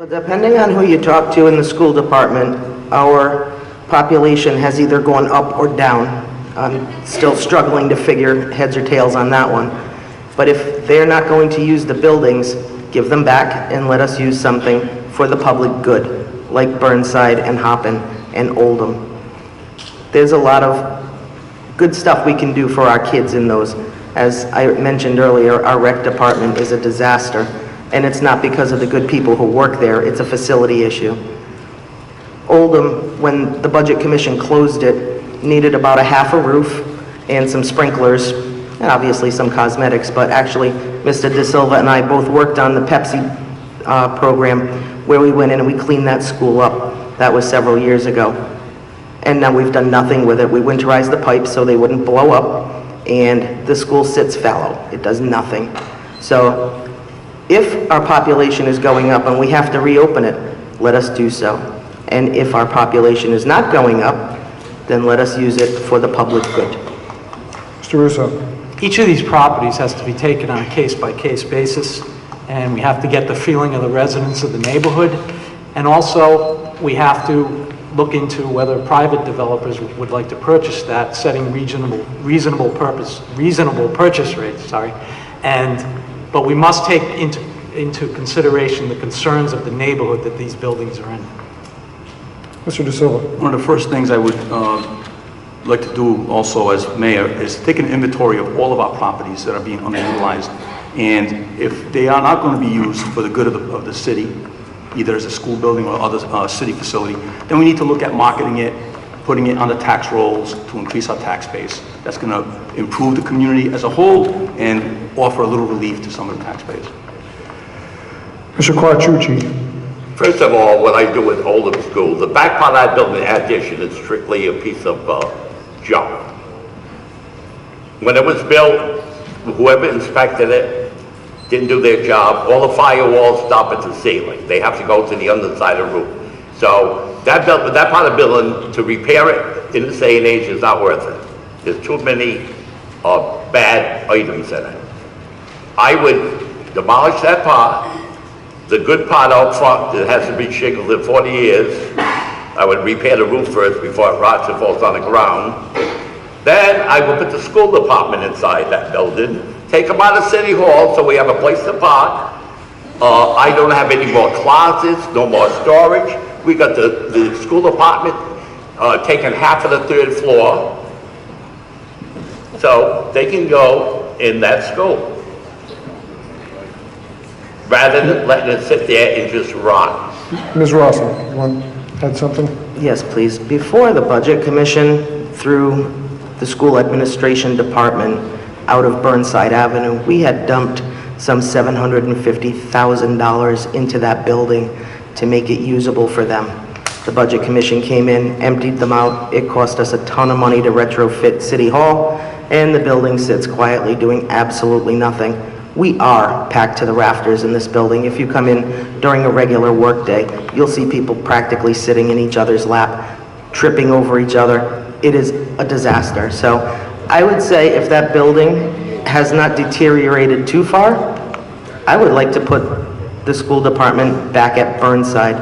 Depending on who you talk to in the school department, our population has either gone up or down. I'm still struggling to figure heads or tails on that one. But if they're not going to use the buildings, give them back and let us use something for the public good, like Burnside and Hoppin and Oldham. There's a lot of good stuff we can do for our kids in those. As I mentioned earlier, our rec department is a disaster, and it's not because of the good people who work there, it's a facility issue. Oldham, when the Budget Commission closed it, needed about a half a roof and some sprinklers, and obviously some cosmetics, but actually Mr. DSilva and I both worked on the Pepsi program where we went in and we cleaned that school up. That was several years ago. And now we've done nothing with it. We winterized the pipes so they wouldn't blow up, and the school sits fallow. It does nothing. So if our population is going up and we have to reopen it, let us do so. And if our population is not going up, then let us use it for the public good. Mr. Russo. Each of these properties has to be taken on a case-by-case basis, and we have to get the feeling of the residents of the neighborhood. And also, we have to look into whether private developers would like to purchase that, setting reasonable purchase rates, but we must take into consideration the concerns of the neighborhood that these buildings are in. Mr. DSilva. One of the first things I would like to do also as mayor is take an inventory of all of our properties that are being underutilized. And if they are not going to be used for the good of the city, either as a school building or other city facility, then we need to look at marketing it, putting it on the tax rolls to increase our tax base. That's going to improve the community as a whole and offer a little relief to some of the taxpayers. Mr. Quattrucci. First of all, what I do with Oldham School, the back part of that building addition is strictly a piece of junk. When it was built, whoever inspected it didn't do their job. All the firewalls stop at the ceiling. They have to go to the underside of the roof. So that part of the building, to repair it in this day and age is not worth it. There's too many bad items in it. I would demolish that part. The good part out front that hasn't been shingled in 40 years, I would repair the roof first before it rots and falls on the ground. Then I would put the school department inside that building, take them out of City Hall so we have a place to park. I don't have any more closets, no more storage. We got the school department taking half of the 3rd floor, so they can go in that school, rather than letting it sit there and just rot. Ms. Rossi, you want to add something? Yes, please. Before the Budget Commission, through the school administration department out of Burnside Avenue, we had dumped some $750,000 into that building to make it usable for them. The Budget Commission came in, emptied them out. It cost us a ton of money to retrofit City Hall, and the building sits quietly doing absolutely nothing. We are packed to the rafters in this building. If you come in during a regular work day, you'll see people practically sitting in each other's lap, tripping over each other. It is a disaster. So I would say if that building has not deteriorated too far, I would like to put the school department back at Burnside.